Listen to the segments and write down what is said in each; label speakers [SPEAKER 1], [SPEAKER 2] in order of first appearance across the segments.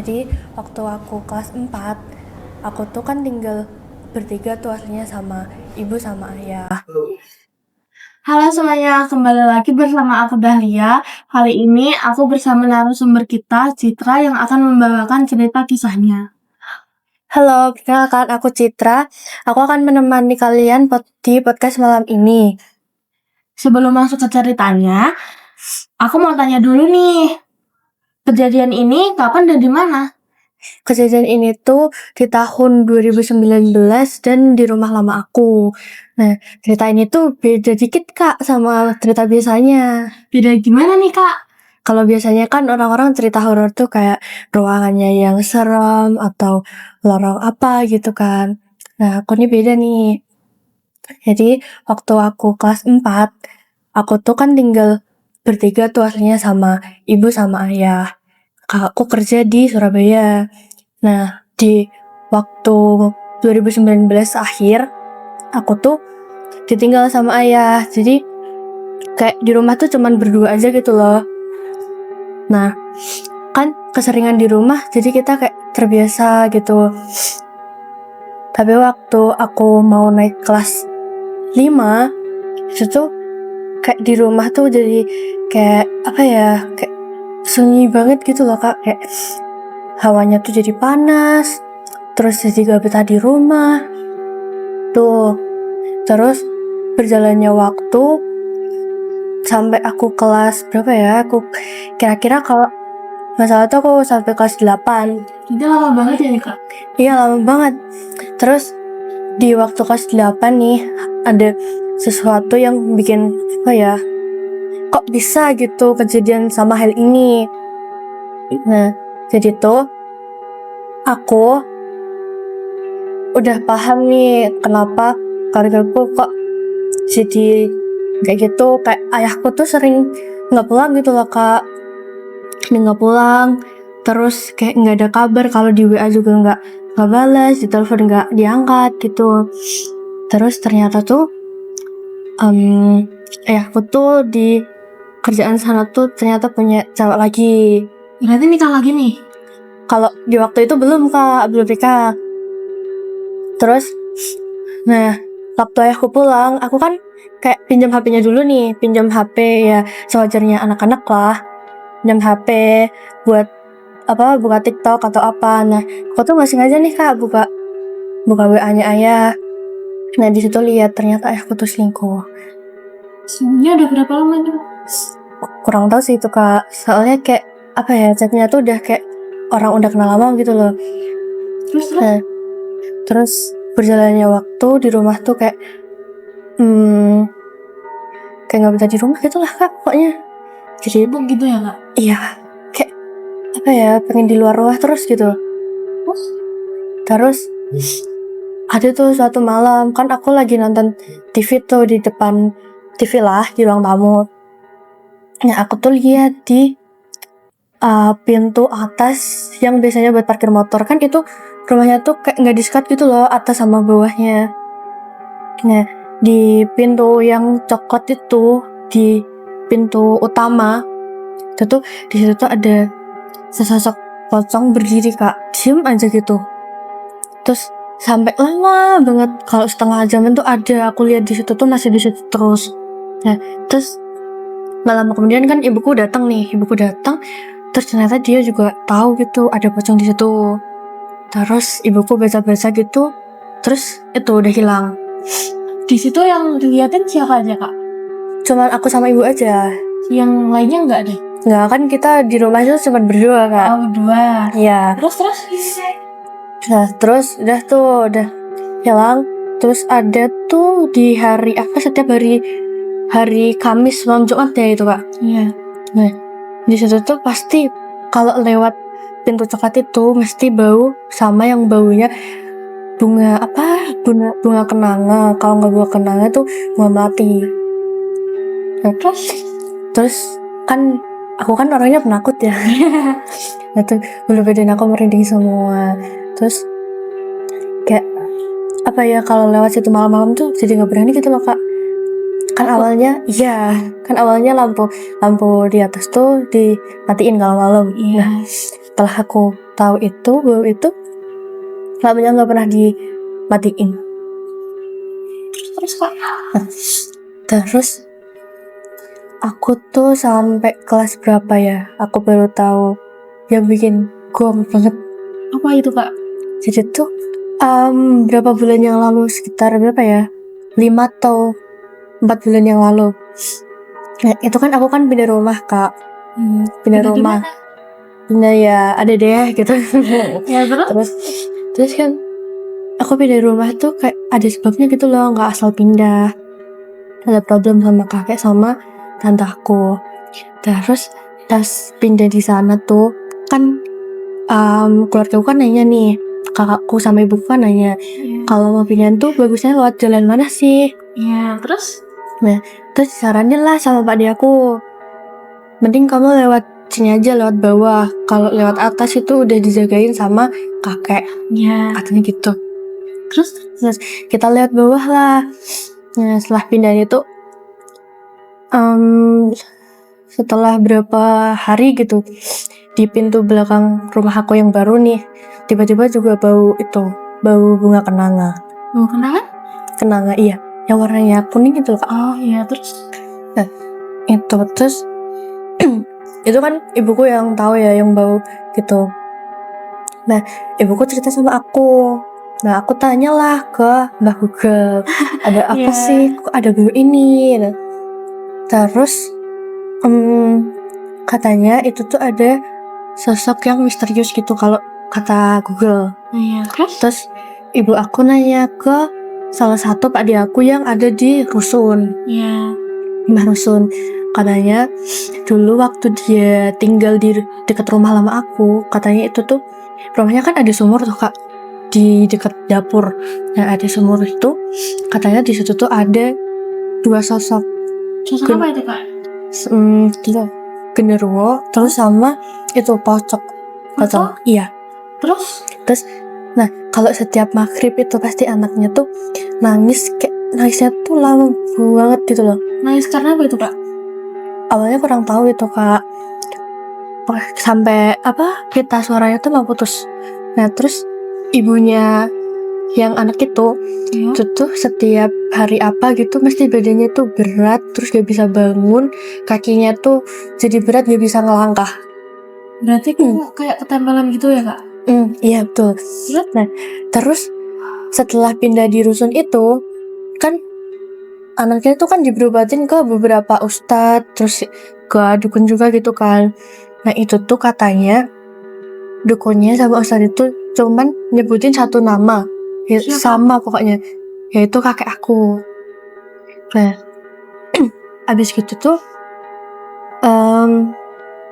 [SPEAKER 1] Jadi waktu aku kelas 4, aku tuh kan tinggal bertiga tuh aslinya sama ibu sama ayah.
[SPEAKER 2] Halo semuanya, kembali lagi bersama aku Dahlia. Kali ini aku bersama narasumber kita, Citra, yang akan membawakan cerita kisahnya.
[SPEAKER 1] Halo, perkenalkan aku Citra. Aku akan menemani kalian di podcast malam ini.
[SPEAKER 2] Sebelum masuk ke ceritanya, aku mau tanya dulu nih. Kejadian ini kapan dan di mana?
[SPEAKER 1] Kejadian ini tuh di tahun 2019 dan di rumah lama aku. Nah, cerita ini tuh beda dikit Kak sama cerita biasanya.
[SPEAKER 2] Beda gimana nih, Kak?
[SPEAKER 1] Kalau biasanya kan orang-orang cerita horor tuh kayak ruangannya yang serem atau lorong apa gitu kan. Nah, aku nih beda nih. Jadi, waktu aku kelas 4, aku tuh kan tinggal bertiga tuh aslinya sama ibu sama ayah. Kakakku kerja di Surabaya. Nah, di waktu 2019 akhir, aku tuh ditinggal sama ayah. Jadi, kayak di rumah tuh cuman berdua aja gitu loh. Nah, kan keseringan di rumah, jadi kita kayak terbiasa gitu. Tapi waktu aku mau naik kelas 5, itu tuh kayak di rumah tuh jadi kayak apa ya, kayak sunyi banget gitu loh Kak. Kayak hawanya tuh jadi panas, terus jadi gak betah di rumah. Tuh, terus berjalannya waktu sampai aku kelas berapa ya, aku kira-kira kalau masalah tuh aku sampai kelas 8.
[SPEAKER 2] Itu lama banget ya, Kak?
[SPEAKER 1] Iya lama banget. Terus di waktu kelas 8 nih ada sesuatu yang bikin apa ya, kok bisa gitu kejadian sama hal ini. Nah, jadi tuh aku udah paham nih kenapa keluargaku kok jadi kayak gitu. Kayak ayahku tuh sering nggak pulang gitu loh Kak. Dia nggak pulang, terus kayak nggak ada kabar, kalau di WA juga nggak balas, di telepon nggak diangkat gitu. Terus ternyata tuh ayahku tuh di kerjaan sana tuh ternyata punya cewek lagi.
[SPEAKER 2] Berarti nikah lagi nih?
[SPEAKER 1] Kalau di waktu itu belum Kak, belum nikah. Terus, nah waktu ayahku pulang, aku kan kayak pinjam HP-nya dulu nih, pinjam HP ya sewajarnya anak-anak lah, pinjam HP buat apa, buka TikTok atau apa. Nah, aku tuh nggak sengaja nih Kak buka WA-nya ayah. Nah di situ lihat ternyata ayahku tuh selingkuh.
[SPEAKER 2] Sebenarnya udah berapa lama nih?
[SPEAKER 1] Kurang tahu sih itu Kak, soalnya kayak apa ya, chatnya tuh udah kayak orang udah kenal lama gitu loh. Nah, terus berjalannya waktu di rumah tuh kayak kayak nggak bisa di rumah gitu lah Kak, pokoknya jadi
[SPEAKER 2] Sibuk gitu ya, Kak?
[SPEAKER 1] iya, kayak apa ya, pengen di luar rumah terus gitu. Terus ada tuh suatu malam, kan aku lagi nonton TV tuh di depan TV lah, di ruang tamu. Nah aku tuh lihat di pintu atas yang biasanya buat parkir motor, kan itu rumahnya tuh kayak nggak disekat gitu loh, atas sama bawahnya. Nah di pintu yang coklat itu, di pintu utama itu tuh, di situ tuh ada sesosok pocong berdiri Kak, diem aja gitu. Terus sampai lama banget, kalau setengah jam itu ada, aku lihat di situ tuh masih di situ terus. Nah terus nggak lama kemudian kan ibuku datang, terus ternyata dia juga tahu gitu ada pocong di situ. Terus ibuku baca-baca gitu, terus itu udah hilang.
[SPEAKER 2] Di situ yang diliatin siapa aja, Kak?
[SPEAKER 1] Cuman aku sama ibu aja.
[SPEAKER 2] Yang lainnya nggak deh?
[SPEAKER 1] Nggak, kan kita di rumah itu cuma berdua Kak.
[SPEAKER 2] Oh, berdua.
[SPEAKER 1] Iya.
[SPEAKER 2] Terus?
[SPEAKER 1] Nah terus udah hilang. Terus ada tuh di hari apa, setiap hari Kamis malam Jumat ya itu Kak.
[SPEAKER 2] Iya.
[SPEAKER 1] Nah di situ tuh pasti kalau lewat pintu coklat itu mesti bau sama yang baunya bunga apa, bunga kenanga. Kalau nggak bunga kenanga tuh bunga melati. Nah, terus kan aku kan orangnya penakut ya. Nah tuh bulu badan aku merinding semua. Terus kayak apa ya, kalau lewat situ malam-malam tuh jadi nggak berani gitu loh Kak. Kan awalnya lampu di atas tuh dimatiin kalau malam.
[SPEAKER 2] Iya.
[SPEAKER 1] Nah setelah aku tahu itu bau itu lampunya nggak pernah dimatiin.
[SPEAKER 2] Terus Kak?
[SPEAKER 1] Terus aku tuh sampai kelas berapa ya, aku baru tahu yang bikin gong banget.
[SPEAKER 2] Apa itu Kak?
[SPEAKER 1] Jadi tuh berapa bulan yang lalu, sekitar berapa ya, 5 atau 4 bulan yang lalu. Nah itu kan aku kan pindah rumah Kak. Pindah
[SPEAKER 2] Pindah di
[SPEAKER 1] rumah,
[SPEAKER 2] mana?
[SPEAKER 1] pindah ya ada deh gitu.
[SPEAKER 2] Ya terus?
[SPEAKER 1] terus kan aku pindah rumah tuh kayak ada sebabnya gitu loh, nggak asal pindah. Ada problem sama kakek sama tante aku. Terus pas pindah di sana tuh kan keluarga aku kan nanya nih, kakakku sama ibuku kan nanya, kalau mau pindahan tuh bagusnya lewat jalan mana sih?
[SPEAKER 2] Iya, terus?
[SPEAKER 1] Nah terus saranin lah sama pak de aku, mending kamu lewat sini aja, lewat bawah. Kalau lewat atas itu udah dijagain sama kakek,
[SPEAKER 2] Iya.
[SPEAKER 1] katanya gitu. Terus kita lewat bawah lah. Nah setelah pindah itu setelah berapa hari gitu, di pintu belakang rumah aku yang baru nih, tiba-tiba juga bau bunga kenanga.
[SPEAKER 2] Mau kenapa?
[SPEAKER 1] Kenanga, iya, yang warnanya kuning gitu loh Kak.
[SPEAKER 2] Oh iya, terus?
[SPEAKER 1] Nah itu terus itu kan ibuku yang tahu ya yang bau gitu. Nah ibuku cerita sama aku. Nah aku tanyalah ke Mbak Google, ada apa sih kok ada bau ini. Nah, terus katanya itu tuh ada sosok yang misterius gitu kalau kata Google.
[SPEAKER 2] Iya,
[SPEAKER 1] Terus ibu aku nanya ke salah satu pak de aku yang ada di rusun.
[SPEAKER 2] Iya.
[SPEAKER 1] Mbah Rusun. Katanya dulu waktu dia tinggal di dekat rumah lama aku, katanya itu tuh rumahnya kan ada sumur tuh Kak, di dekat dapur. Nah ada sumur itu, katanya di situ tuh ada 2 sosok.
[SPEAKER 2] Sosok apa itu Kak?
[SPEAKER 1] Genderuwo terus sama itu pocong. Iya. Terus nah kalau setiap maghrib itu pasti anaknya tuh nangis, kayak nangisnya tuh lama banget gitu loh.
[SPEAKER 2] Nangis karena apa itu Kak?
[SPEAKER 1] Awalnya kurang tahu itu Kak, sampai pita suaranya tuh mau putus. Nah terus ibunya yang anak itu tuh setiap hari gitu mesti badannya tuh berat, terus gak bisa bangun, kakinya tuh jadi berat, gak bisa ngelangkah.
[SPEAKER 2] Berarti kayak ketempelan gitu ya Kak?
[SPEAKER 1] Iya betul. Nah terus setelah pindah di rusun itu kan anaknya tuh kan diberobatin ke beberapa ustadz, terus ke dukun juga gitu kan. Nah itu tuh katanya dukunnya sama ustadz itu cuman nyebutin satu nama ya, sama pokoknya, yaitu kakek aku. Nah abis gitu tuh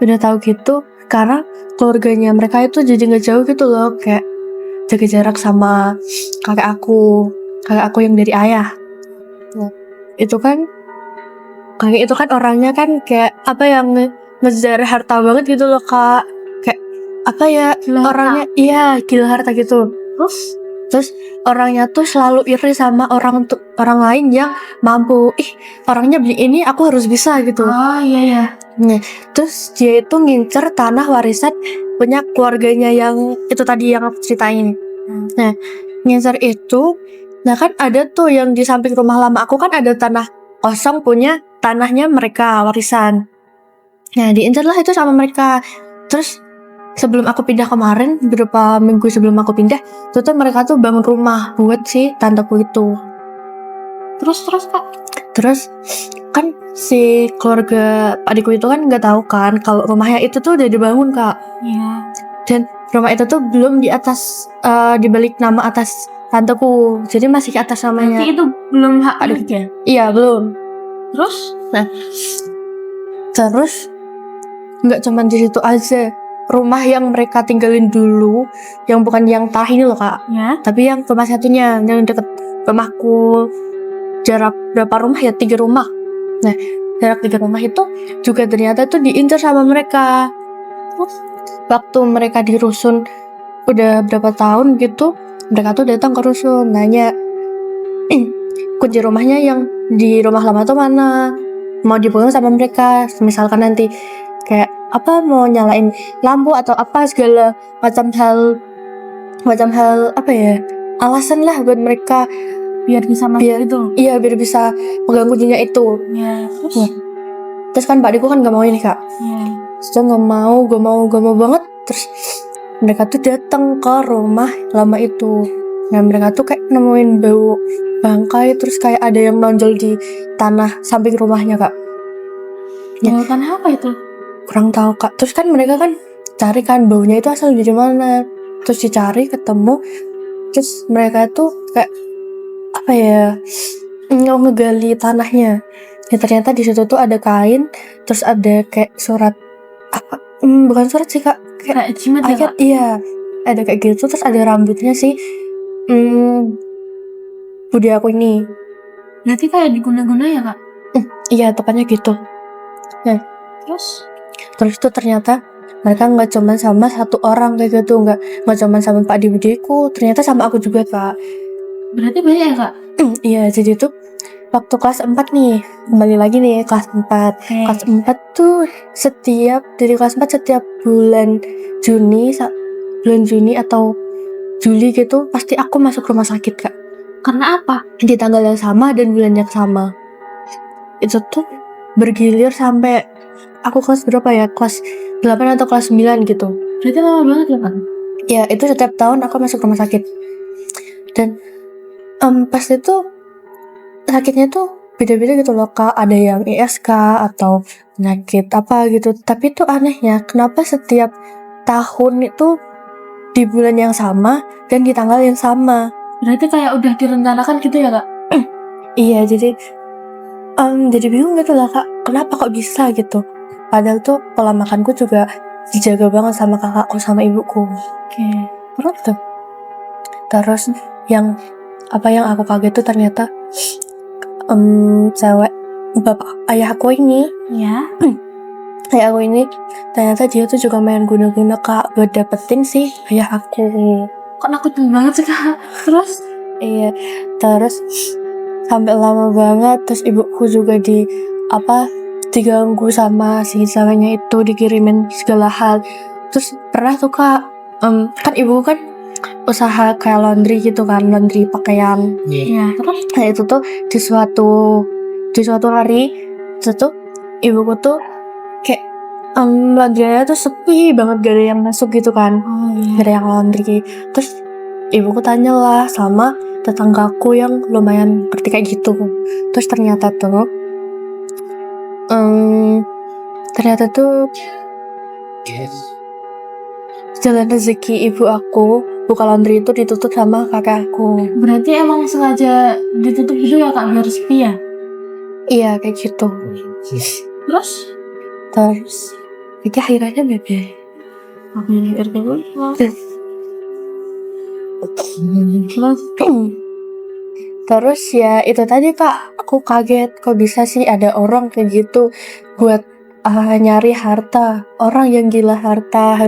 [SPEAKER 1] udah tahu gitu, karena keluarganya mereka itu jadi nggak jauh gitu loh, kayak jaga jarak sama kakek aku yang dari ayah. Nah itu kan kakek itu kan orangnya kan kayak yang ngejar harta banget gitu loh Kak, kayak orangnya gila harta gitu. Terus orangnya tuh selalu iri sama orang lain yang mampu, orangnya beli ini aku harus bisa gitu.
[SPEAKER 2] Oh iya.
[SPEAKER 1] Nah terus dia itu ngincer tanah warisan punya keluarganya yang itu tadi yang aku ceritain. Nah ngincer itu, nah kan ada tuh yang di samping rumah lama aku kan ada tanah kosong punya tanahnya mereka warisan. Nah diincar lah itu sama mereka. Terus sebelum aku pindah kemarin, beberapa minggu sebelum aku pindah, tuh mereka tuh bangun rumah buat si tanteku itu.
[SPEAKER 2] Terus Kak?
[SPEAKER 1] Terus kan si keluarga adikku itu kan nggak tahu kan kalau rumahnya itu tuh udah dibangun Kak.
[SPEAKER 2] Iya.
[SPEAKER 1] Dan rumah itu tuh belum di atas dibalik nama atas tanteku, jadi masih ke atas namanya.
[SPEAKER 2] Berarti itu belum hak adiknya?
[SPEAKER 1] Iya belum. Terus nggak cuma di situ aja, rumah yang mereka tinggalin dulu, yang bukan yang tah ini loh Kak, tapi yang rumah satunya yang deket rumahku, jarak berapa rumah ya, 3 rumah. Nah jarak 3 rumah itu juga ternyata tuh diincar sama mereka. Waktu mereka di rusun udah berapa tahun gitu, mereka tuh datang ke rusun nanya kunci rumahnya yang di rumah lama tuh mana, mau dipegang sama mereka. Misalkan nanti kayak mau nyalain lampu atau apa segala macam hal apa ya, alasan lah buat mereka
[SPEAKER 2] biar bisa masuk itu.
[SPEAKER 1] Iya, biar bisa mengganggu dunia itu.
[SPEAKER 2] Ya, terus?
[SPEAKER 1] Ya. Terus kan Pak Diko kan gak mau ini Kak.
[SPEAKER 2] Ya.
[SPEAKER 1] Terus gak mau banget. Terus mereka tuh datang ke rumah lama itu. Nah mereka tuh kayak nemuin bau bangkai, terus kayak ada yang nonjol di tanah samping rumahnya Kak.
[SPEAKER 2] Ya. Tanah apa itu?
[SPEAKER 1] Kurang tahu Kak. Terus kan mereka kan cari kan baunya itu asal dari mana. Terus dicari ketemu. Terus mereka tuh kayak apa ya, ngegali tanahnya. Ya ternyata di situ tuh ada kain, terus ada kayak surat apa? Bukan surat sih Kak,
[SPEAKER 2] kayak jimat ya Kak?
[SPEAKER 1] Iya, ada kayak gitu. Terus ada rambutnya sih budi aku ini.
[SPEAKER 2] Berarti kayak diguna-guna ya Kak?
[SPEAKER 1] Iya, tepatnya gitu. Nah, terus tuh ternyata mereka nggak cuma sama satu orang kayak gitu, nggak cuma sama Pak Di Budiku, ternyata sama aku juga Kak.
[SPEAKER 2] Berarti banyak ya Kak?
[SPEAKER 1] Iya, jadi tuh waktu kelas 4 nih, kembali lagi nih kelas 4. Kelas 4 tuh dari kelas 4 setiap bulan Juni atau Juli gitu pasti aku masuk rumah sakit Kak.
[SPEAKER 2] Karena apa?
[SPEAKER 1] Di tanggal yang sama dan bulan yang sama. Itu tuh bergilir sampai aku kelas berapa ya? Kelas 8 atau kelas 9 gitu.
[SPEAKER 2] Berarti lama banget ya Kak?
[SPEAKER 1] Ya, itu setiap tahun aku masuk rumah sakit. Dan pas itu sakitnya tuh beda-beda gitu loh Kak. Ada yang ISK atau penyakit apa gitu. Tapi tuh anehnya, kenapa setiap tahun itu di bulan yang sama dan di tanggal yang sama.
[SPEAKER 2] Berarti kayak udah direncanakan gitu ya Kak?
[SPEAKER 1] Iya, jadi bingung gitu lah Kak, kenapa kok bisa gitu. Padahal tuh pola makanku juga dijaga banget sama kakakku sama ibuku.
[SPEAKER 2] Oke.
[SPEAKER 1] Terus yang aku kaget tuh ternyata cewek ayahku ini.
[SPEAKER 2] Ya.
[SPEAKER 1] Ayah aku ini ternyata dia tuh juga main guna-guna Kak buat dapetin sih ayah aku.
[SPEAKER 2] Kok nakutin banget sih Kak? Terus?
[SPEAKER 1] Iya, terus sampai lama banget. Terus ibuku juga diganggu sama si ceweknya itu, dikirimin segala hal. Terus pernah tuh Kak, kan ibu kan usaha kayak laundry gitu kan, laundry pakaian.
[SPEAKER 2] Iya. Terus?
[SPEAKER 1] Nah itu tuh di suatu hari itu tuh ibuku tuh kayak laundrynya tuh sepi banget, gak ada yang masuk gitu kan. Gak ada yang laundry. Terus ibuku tanya lah sama tetanggaku yang lumayan ngerti kayak gitu. Terus ternyata tuh jalan rezeki ibu aku buka laundry itu ditutup sama kakek aku.
[SPEAKER 2] Berarti emang sengaja ditutup gitu ya Kak, biar sepi ya?
[SPEAKER 1] Iya, kayak gitu.
[SPEAKER 2] Terus
[SPEAKER 1] jadi akhirnya bebe. Terus ya itu tadi Kak, aku kaget kok bisa sih ada orang kayak gitu buat nyari harta. Orang yang gila harta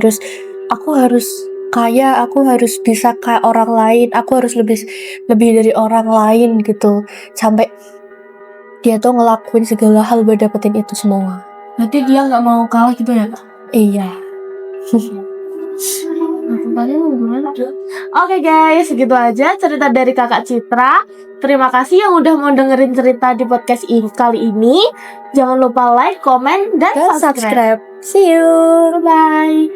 [SPEAKER 1] aku harus kaya, aku harus bisa kayak orang lain, aku harus lebih dari orang lain gitu. Sampai dia tuh ngelakuin segala hal buat dapetin itu semua.
[SPEAKER 2] Berarti dia nggak mau kalah gitu ya Kak?
[SPEAKER 1] Iya.
[SPEAKER 2] Oke guys, segitu aja cerita dari Kakak Citra. Terima kasih yang udah mau dengerin cerita di podcast kali ini. Jangan lupa like, komen, dan subscribe.
[SPEAKER 1] See you.
[SPEAKER 2] Bye.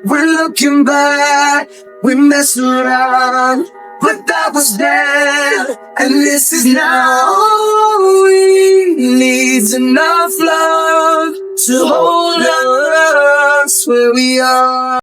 [SPEAKER 3] We're looking back, we mess around, but that was then, and this is now. All we need enough love to hold us where we are.